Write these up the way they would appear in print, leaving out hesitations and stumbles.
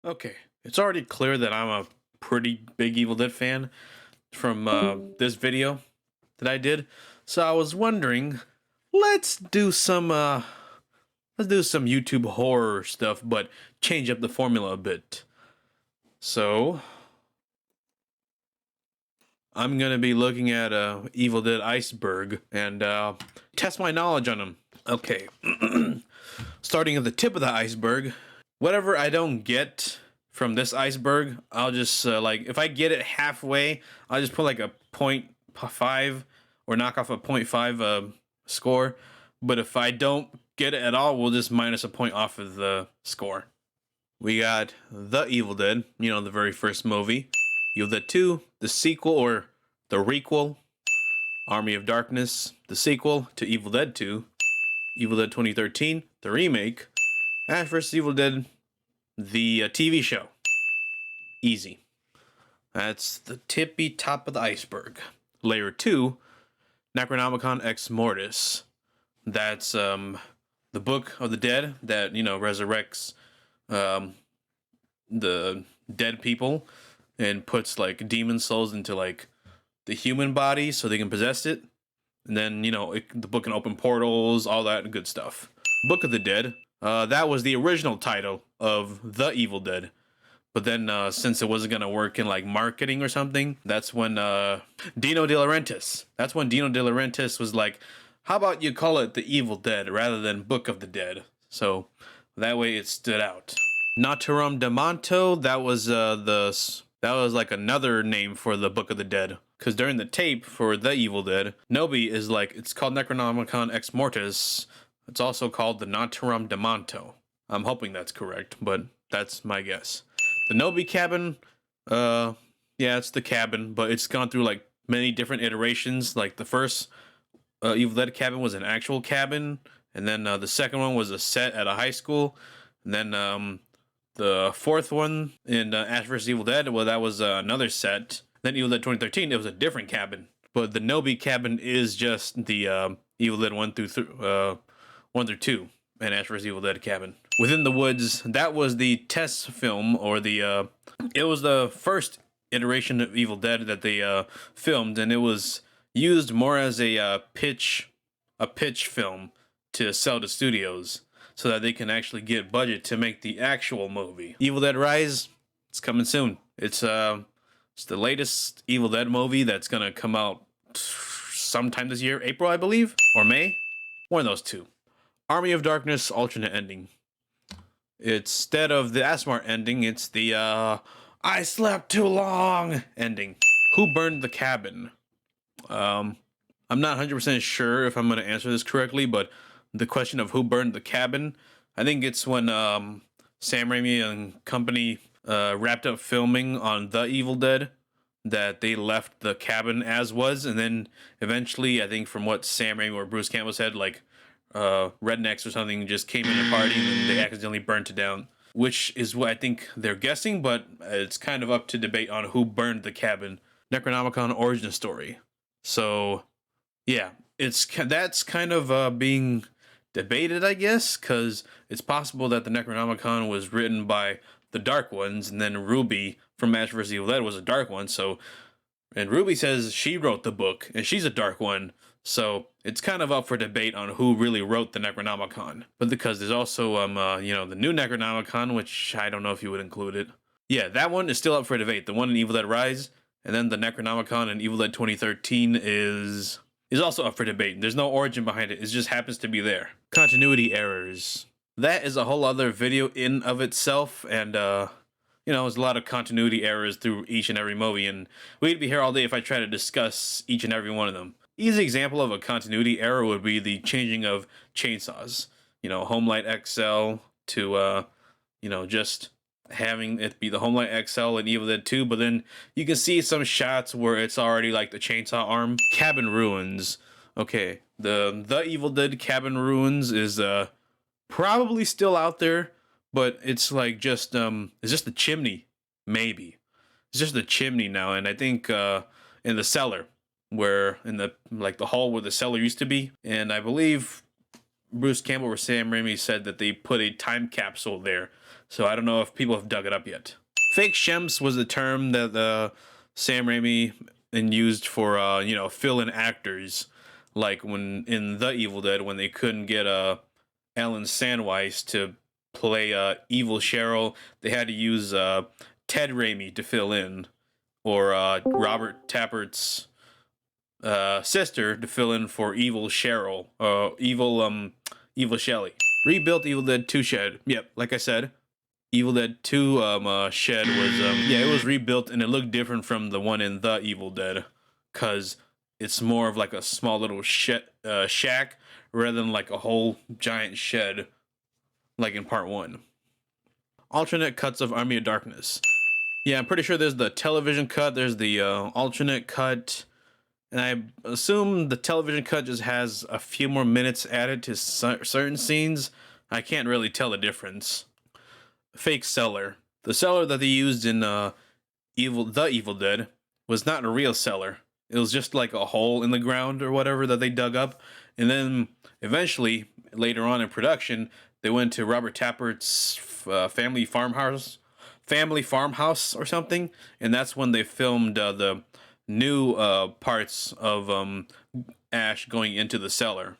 Okay, it's already clear that I'm a pretty big Evil Dead fan from this video that I did. So I was wondering, let's do some YouTube horror stuff, but change up the formula a bit. So I'm gonna be looking at Evil Dead Iceberg and test my knowledge on him. Okay, starting at the tip of the iceberg, whatever I don't get from this iceberg, I'll just like if I get it halfway, I'll just put like a 0.5 or knock off a 0.5 score. But if I don't get it at all, we'll just minus a point off of the score. We got The Evil Dead, you know, the very first movie. Evil Dead 2, the sequel or the requel. Army of Darkness, the sequel to Evil Dead 2. Evil Dead 2013, the remake. Ash vs. Evil Dead, the TV show. Easy. That's the tippy top of the iceberg. Layer 2, Necronomicon Ex Mortis. That's the Book of the Dead that, you know, resurrects the dead people and puts like demon souls into like the human body so they can possess it. And then, you know, the book can open portals, all that good stuff. Book of the Dead. That was the original title of The Evil Dead. But then, since it wasn't going to work in, like, marketing or something, that's when Dino De Laurentiis. That's when Dino De Laurentiis was like, how about you call it The Evil Dead rather than Book of the Dead? So, that way it stood out. Naturam Demonto, that was like another name for the Book of the Dead. Because during the tape for The Evil Dead, Nobi is like, it's called Necronomicon Ex Mortis. It's also called the Naturam Demonto. I'm hoping that's correct, but that's my guess. The Nobi cabin, yeah, it's the cabin, but it's gone through like many different iterations. Like the first Evil Dead cabin was an actual cabin, and then the second one was a set at a high school, and then the fourth one in Ash vs. Evil Dead, well, that was another set. Then Evil Dead 2013, it was a different cabin. But the Nobi cabin is just the Evil Dead 1 through 2 and Ash vs. Evil Dead cabin. Within the Woods, that was the test film, or the it was the first iteration of Evil Dead that they filmed, and it was used more as a pitch film to sell to studios so that they can actually get budget to make the actual movie. Evil Dead Rise, it's coming soon. It's the latest Evil Dead movie that's gonna come out sometime this year, April, I believe, or May, one of those two. Army of Darkness alternate ending. Instead of the Asmar ending, it's the I slept too long ending. Who burned the cabin? I'm not 100% sure if I'm going to answer this correctly, but the question of who burned the cabin, I think it's when Sam Raimi and company wrapped up filming on The Evil Dead, that they left the cabin as was, and then eventually, I think from what Sam Raimi or Bruce Campbell said, like rednecks or something just came in a party and then they accidentally burnt it down, which is what I think they're guessing, but it's kind of up to debate on who burned the cabin. Necronomicon origin story. So yeah, that's kind of being debated, I guess, because it's possible that the Necronomicon was written by the Dark Ones, and then Ruby from Ash vs. Evil Dead was a Dark One. So, and Ruby says she wrote the book, and she's a Dark One. So it's kind of up for debate on who really wrote the Necronomicon. But because there's also you know, the new Necronomicon, which I don't know if you would include it. Yeah, that one is still up for debate. The one in Evil Dead Rise, and then the Necronomicon in Evil Dead 2013 is also up for debate. There's no origin behind it. It just happens to be there. Continuity errors. That is a whole other video in of itself, and you know, there's a lot of continuity errors through each and every movie, and we'd be here all day if I try to discuss each and every one of them. Easy example of a continuity error would be the changing of chainsaws. You know, Homelight XL to you know, just having it be the Homelight XL in Evil Dead 2, but then you can see some shots where it's already like the chainsaw arm. Cabin ruins. Okay, the Evil Dead cabin ruins is probably still out there, but it's like just it's just the chimney, maybe. It's just the chimney now, and I think in the cellar, where in the like the hall where the cellar used to be, and I believe Bruce Campbell or Sam Raimi said that they put a time capsule there so I don't know if people have dug it up yet. Fake shemps was the term that Sam Raimi used for fill-in actors, like when in The Evil Dead when they couldn't get Alan Sandweiss to play evil Cheryl, they had to use Ted Raimi to fill in, or Robert Tappert's sister to fill in for evil Cheryl, evil Shelly. Rebuilt Evil Dead 2 shed. Yep, like I said, Evil Dead 2 shed was it was rebuilt, and it looked different from the one in The Evil Dead, cause it's more of like a small little shack rather than like a whole giant shed like in part 1. Alternate cuts of Army of Darkness. Yeah, I'm pretty sure there's the television cut, there's the alternate cut, and I assume the television cut just has a few more minutes added to certain scenes. I can't really tell the difference. Fake cellar. The cellar that they used in The Evil Dead was not a real cellar. It was just like a hole in the ground or whatever that they dug up. And then eventually, later on in production, they went to Robert Tappert's family farmhouse or something. And that's when they filmed the new parts of Ash going into the cellar.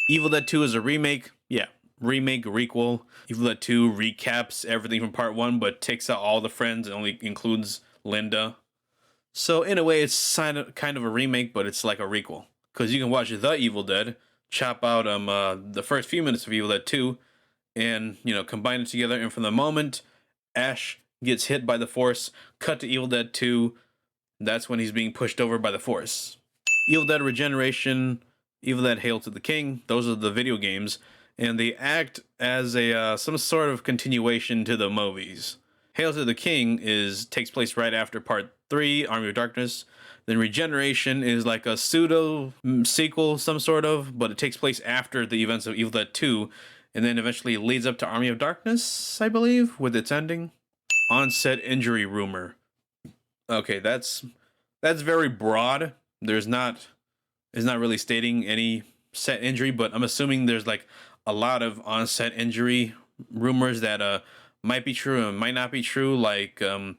Evil Dead 2 is a remake. Yeah, remake, requel. Evil Dead 2 recaps everything from part 1, but takes out all the friends and only includes Linda. So in a way, it's kind of a remake, but it's like a requel. Because you can watch The Evil Dead, chop out the first few minutes of Evil Dead 2, and combine it together. And from the moment Ash gets hit by the Force, cut to Evil Dead 2. That's when he's being pushed over by the Force. Evil Dead Regeneration, Evil Dead Hail to the King. Those are the video games, and they act as a some sort of continuation to the movies. Hail to the King takes place right after Part 3, Army of Darkness. Then Regeneration is like a pseudo sequel, some sort of, but it takes place after the events of Evil Dead 2, and then eventually leads up to Army of Darkness, I believe, with its ending. Onset injury rumor. Okay, that's very broad. It's not really stating any set injury, but I'm assuming there's like a lot of onset injury rumors that might be true and might not be true. Like the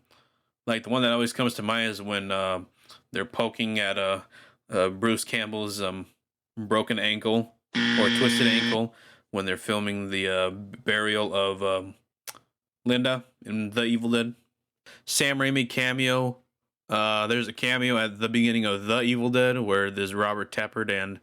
one that always comes to mind is when they're poking at Bruce Campbell's broken ankle or twisted ankle when they're filming the burial of Linda in The Evil Dead. Sam Raimi cameo. There's a cameo at the beginning of The Evil Dead where there's Robert Tappert and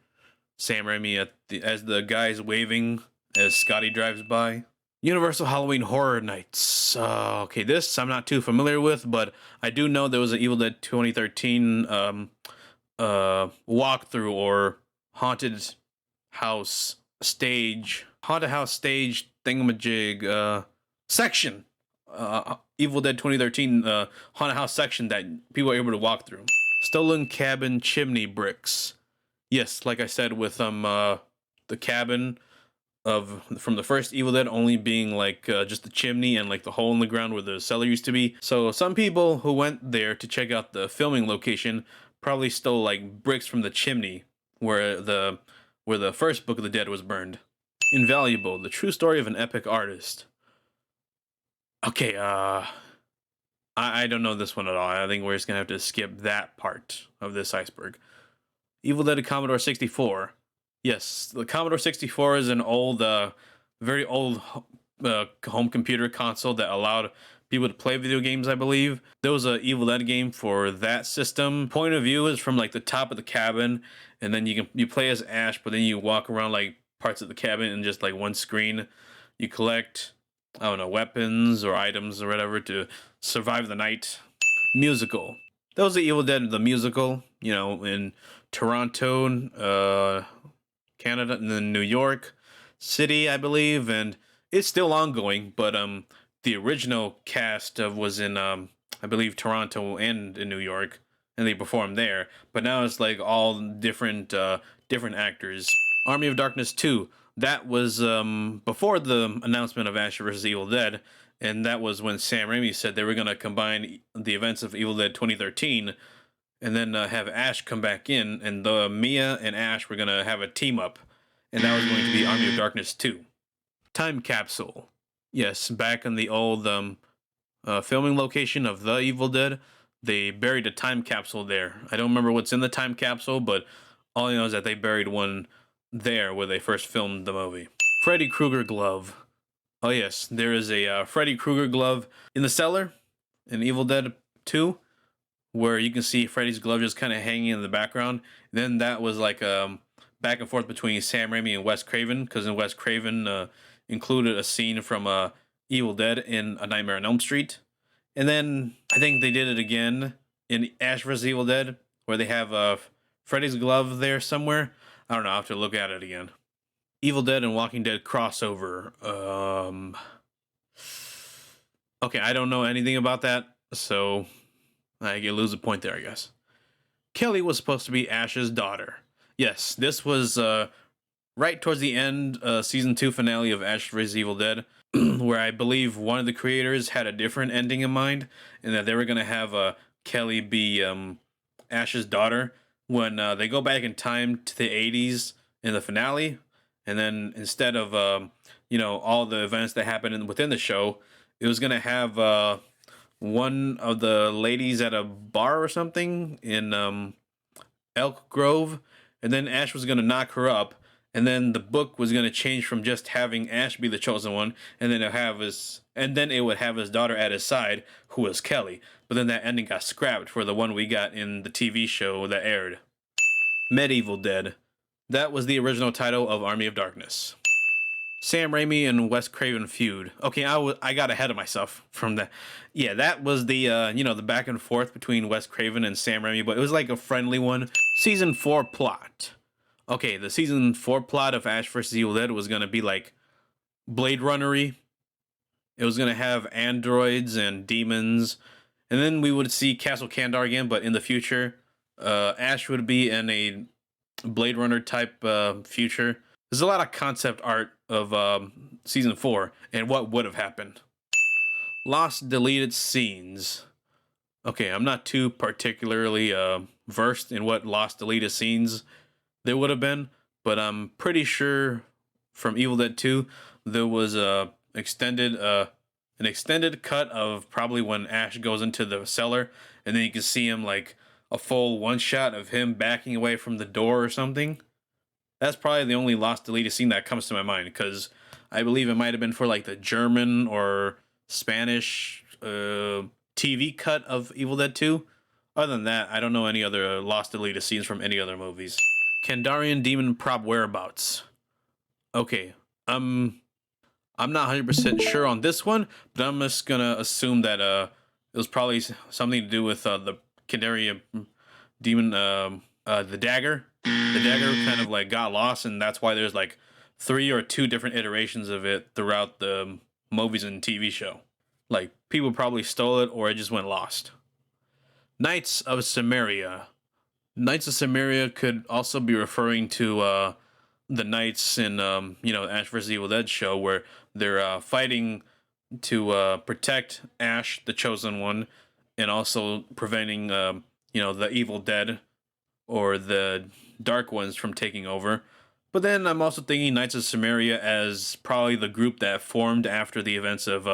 Sam Raimi as the guys waving as Scotty drives by. Universal Halloween Horror Nights. Okay, this I'm not too familiar with, but I do know there was an Evil Dead 2013 walkthrough or haunted house stage thingamajig section. Evil Dead 2013 haunted house section that people are able to walk through. Stolen cabin chimney bricks. Yes, like I said, with the cabin from the first Evil Dead only being like just the chimney and like the hole in the ground where the cellar used to be. So some people who went there to check out the filming location probably stole like bricks from the chimney where the first Book of the Dead was burned. Invaluable, the true story of an epic artist. Okay, I don't know this one at all. I think we're just gonna have to skip that part of this iceberg. Evil Dead Commodore 64. Yes, the Commodore 64 is an old, very old home computer console that allowed people to play video games, I believe. There was a Evil Dead game for that system. Point of view is from like the top of the cabin, and then you play as Ash, but then you walk around like parts of the cabin in just like one screen. You collect, I don't know, weapons or items or whatever to survive the night. Musical. That was the Evil Dead, the musical, in Toronto, Canada, and then New York City, I believe, and it's still ongoing, but the original cast was in I believe Toronto and in New York, and they performed there, but now it's like all different actors. Army of Darkness 2, that was before the announcement of Ash vs. Evil Dead, and that was when Sam Raimi said they were going to combine the events of Evil Dead 2013 and then have Ash come back in, and Mia and Ash were going to have a team up, and that was going to be Army of Darkness 2. Time Capsule. Yes, back in the old filming location of The Evil Dead, they buried a time capsule there. I don't remember what's in the time capsule, but all I know is that they buried one there where they first filmed the movie. Freddy Krueger glove. Oh yes, there is a Freddy Krueger glove in the cellar in Evil Dead 2, where you can see Freddy's glove just kind of hanging in the background. Then that was like back and forth between Sam Raimi and Wes Craven, because in Wes Craven included a scene from Evil Dead in A Nightmare on Elm Street. And then I think they did it again in Ash vs. Evil Dead, where they have Freddy's glove there somewhere. I don't know, I'll have to look at it again. Evil Dead and Walking Dead crossover. Okay, I don't know anything about that, so I lose a point there, I guess. Kelly was supposed to be Ash's daughter. Yes, this was right towards the end, season 2 finale of Ash vs. Evil Dead, where I believe one of the creators had a different ending in mind, and that they were gonna have Kelly be Ash's daughter when they go back in time to the 80s in the finale, and then instead of all the events that happened within the show, it was gonna have one of the ladies at a bar or something in Elk Grove, and then Ash was gonna knock her up, and then the book was gonna change from just having Ash be the chosen one, and then it would have his daughter at his side, who was Kelly. But then that ending got scrapped for the one we got in the TV show that aired. Medieval Dead. That was the original title of Army of Darkness. Sam Raimi and Wes Craven feud. Okay, I got ahead of myself from that. Yeah, that was the the back and forth between Wes Craven and Sam Raimi, but it was like a friendly one. Season 4 plot. Okay, the season 4 plot of Ash vs. Evil Dead was gonna be like Blade Runner-y. It was gonna have androids and demons, and then we would see Castle Kandar again, but in the future, Ash would be in a Blade Runner type future. There's a lot of concept art of season 4 and what would have happened. Lost deleted scenes. Okay, I'm not too particularly versed in what lost deleted scenes there would have been, but I'm pretty sure from Evil Dead 2 there was an extended cut of probably when Ash goes into the cellar, and then you can see him like a full one shot of him backing away from the door or something. That's probably the only lost deleted scene that comes to my mind, because I believe it might have been for like the German or Spanish TV cut of Evil Dead 2. Other than that, I don't know any other lost deleted scenes from any other movies. Kandarian demon prop whereabouts. Okay, I'm not 100% sure on this one, but I'm just gonna assume that it was probably something to do with the Kandarian demon, the dagger. The dagger kind of like got lost, and that's why there's like 3 or 2 different iterations of it throughout the movies and TV show. Like, people probably stole it or it just went lost. Knights of Samaria. Knights of Samaria could also be referring to the knights in Ash vs. Evil Dead show, where they're fighting to protect Ash, the chosen one, and also preventing the Evil Dead or the Dark Ones from taking over. But then I'm also thinking Knights of Samaria as probably the group that formed after the events of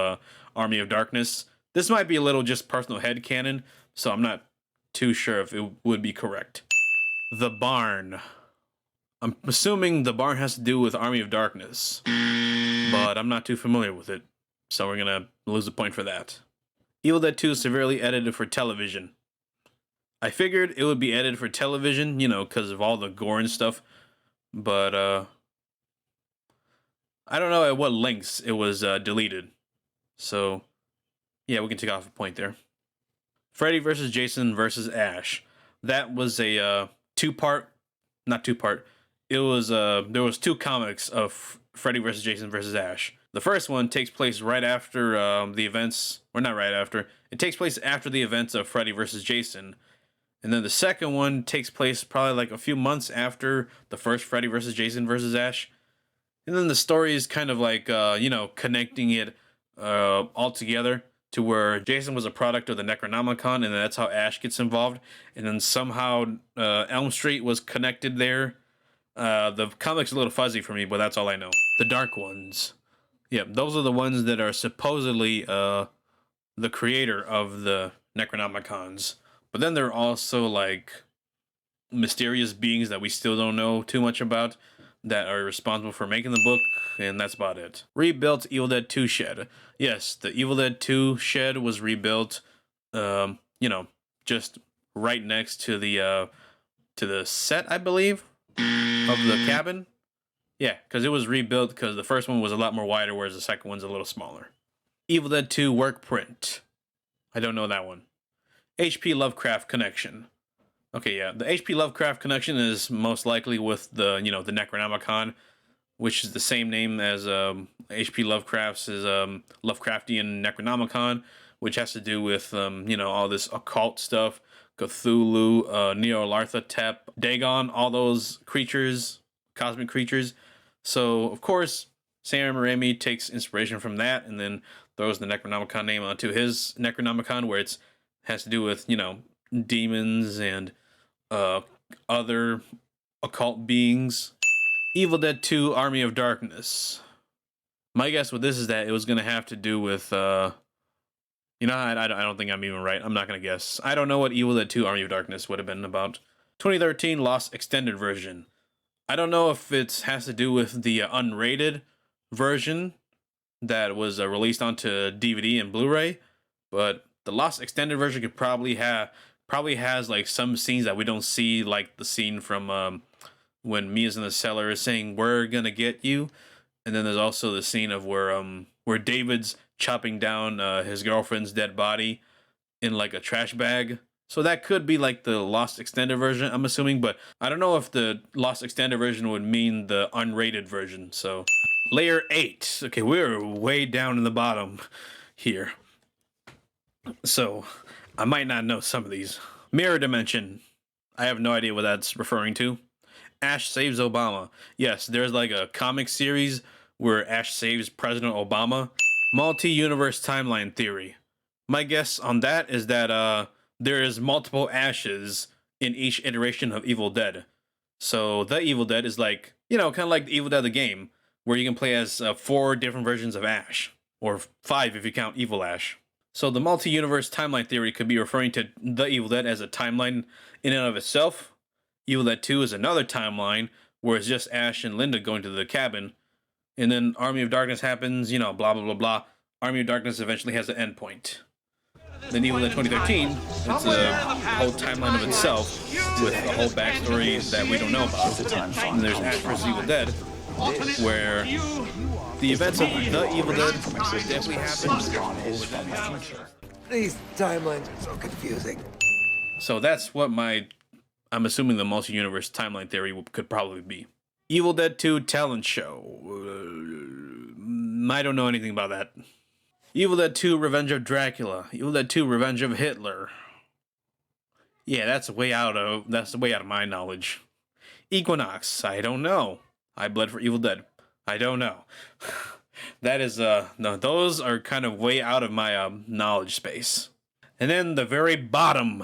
Army of Darkness. This might be a little just personal headcanon, so I'm not too sure if it would be correct. The Barn. I'm assuming the barn has to do with Army of Darkness, but I'm not too familiar with it, so we're gonna lose a point for that. Evil Dead 2 severely edited for television. I figured it would be edited for television, because of all the gore and stuff, but I don't know at what lengths it was deleted. So, yeah, we can take off a point there. Freddy vs. Jason vs. Ash. That was a not two-part. It was there was 2 comics of Freddy vs. Jason vs. Ash. The first one takes place right after the events, or not right after. It takes place after the events of Freddy vs. Jason. And then the second one takes place probably like a few months after the first Freddy vs. Jason vs. Ash. And then the story is kind of like, connecting it all together to where Jason was a product of the Necronomicon, and then that's how Ash gets involved. And then somehow Elm Street was connected there. The comic's a little fuzzy for me, but that's all I know. The Dark Ones. Yeah, those are the ones that are supposedly the creator of the Necronomicons. But then there are also like mysterious beings that we still don't know too much about that are responsible for making the book, and that's about it. Rebuilt Evil Dead 2 shed. Yes, the Evil Dead 2 shed was rebuilt, you know, just right next to the set, I believe, of the cabin. Yeah, because it was rebuilt because the first one was a lot more wider, whereas the second one's a little smaller. Evil Dead 2 work print. I don't know that one. HP Lovecraft connection. Okay, yeah, the HP Lovecraft connection is most likely with the the Necronomicon, which is the same name as HP Lovecraft's Lovecraftian Necronomicon, which has to do with all this occult stuff, Cthulhu, Neolartha, Dagon, all those creatures, cosmic creatures. So of course, Sam Raimi takes inspiration from that, and then throws the Necronomicon name onto his Necronomicon, where it's has to do with demons and other occult beings. Evil Dead 2 Army of Darkness. My guess with this is that it was going to have to do with, I don't think I'm even right. I'm not going to guess. I don't know what Evil Dead 2 Army of Darkness would have been about. 2013 Lost Extended Version. I don't know if it has to do with the unrated version that was released onto DVD and Blu-ray, but the Lost Extended version could probably has like some scenes that we don't see, like the scene from when Mia's in the cellar is saying "We're gonna get you," and then there's also the scene of where David's chopping down his girlfriend's dead body in like a trash bag. So that could be like the Lost Extended version, I'm assuming, but I don't know if the Lost Extended version would mean the unrated version. So Layer 8. Okay, we're way down in the bottom here. So I might not know some of these. Mirror Dimension. I have no idea what that's referring to. Ash saves Obama. Yes, there's like a comic series where Ash saves President Obama. Multi-universe timeline theory. My guess on that is that there is multiple Ashes in each iteration of Evil Dead. So the Evil Dead is like, kind of like the Evil Dead the game, where you can play as 4 different versions of Ash, or 5 if you count Evil Ash. So the multi-universe timeline theory could be referring to the Evil Dead as a timeline in and of itself. Evil Dead 2 is another timeline where it's just Ash and Linda going to the cabin. And then Army of Darkness happens, blah, blah, blah, blah. Army of Darkness eventually has an endpoint. Then Evil Dead 2013, it's a whole timeline of itself with a whole backstory that we don't know about. And there's Ash vs. Evil Dead, where the events of the Evil Dead definitely happened. These timelines are so confusing. So that's what I'm assuming the multi-universe timeline theory could probably be. Evil Dead 2 talent show. I don't know anything about that. Evil Dead 2 Revenge of Dracula. Evil Dead 2 Revenge of Hitler. Yeah, that's way out of my knowledge. Equinox. I don't know. I bled for Evil Dead. I don't know. That is no, those are kind of way out of my knowledge space. And then the very bottom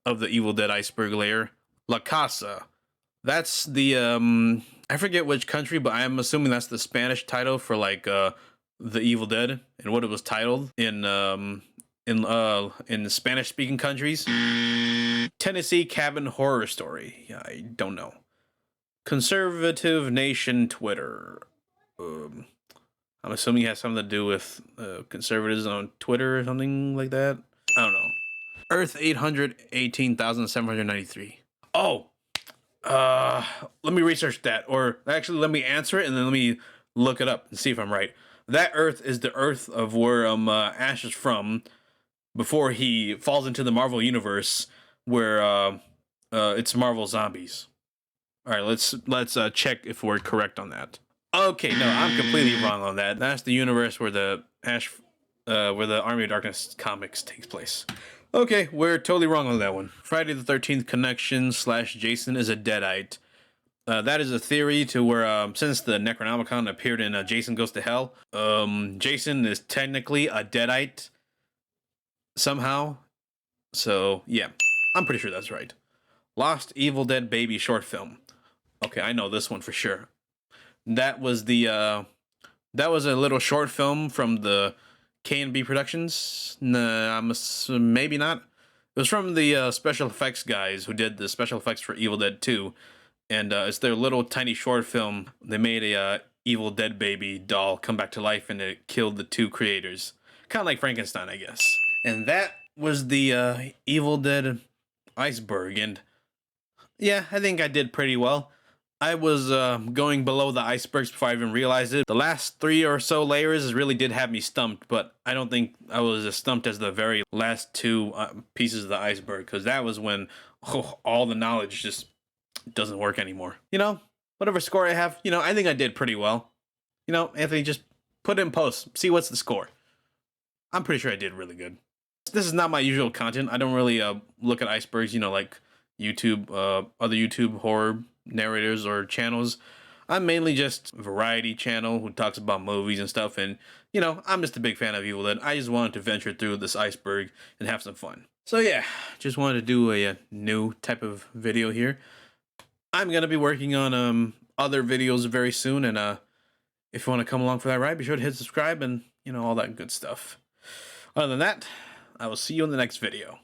of the Evil Dead iceberg layer, La Casa. That's the I forget which country, but I'm assuming that's the Spanish title for like the Evil Dead and what it was titled in Spanish speaking countries. Tennessee Cabin Horror Story. Yeah, I don't know. Conservative Nation Twitter. I'm assuming it has something to do with conservatives on Twitter or something like that. I don't know. Earth 818,793. Oh, let me research that, or actually let me answer it and then let me look it up and see if I'm right. That Earth is the Earth of where Ash is from before he falls into the Marvel universe, where it's Marvel zombies. All right, let's check if we're correct on that. Okay, no, I'm completely wrong on that. That's the universe where the Army of Darkness comics takes place. Okay, we're totally wrong on that one. Friday the 13th connection / Jason is a Deadite. That is a theory to where since the Necronomicon appeared in Jason Goes to Hell, Jason is technically a Deadite somehow. So yeah, I'm pretty sure that's right. Lost Evil Dead Baby short film. Okay, I know this one for sure. That was the That was a little short film from the K&B Productions. Nah, maybe not. It was from the special effects guys who did the special effects for Evil Dead 2. And it's their little tiny short film. They made a Evil Dead baby doll come back to life, and it killed the two creators. Kind of like Frankenstein, I guess. And that was the Evil Dead iceberg. And yeah, I think I did pretty well. I was going below the icebergs before I even realized it. The last 3 or so layers really did have me stumped, but I don't think I was as stumped as the very last 2 pieces of the iceberg, because that was when all the knowledge just doesn't work anymore. You know, whatever score I have, you know, I think I did pretty well. You know, Anthony, just put it in post, see what's the score. I'm pretty sure I did really good. This is not my usual content. I don't really look at icebergs, you know, like YouTube, other YouTube horror narrators or channels. I'm mainly just a variety channel who talks about movies and stuff, and you know, I'm just a big fan of Evil Dead. I just wanted to venture through this iceberg and have some fun. So yeah, just wanted to do a new type of video here. I'm gonna be working on other videos very soon, and if you want to come along for that ride, be sure to hit subscribe and you know, all that good stuff. Other than that, I will see you in the next video.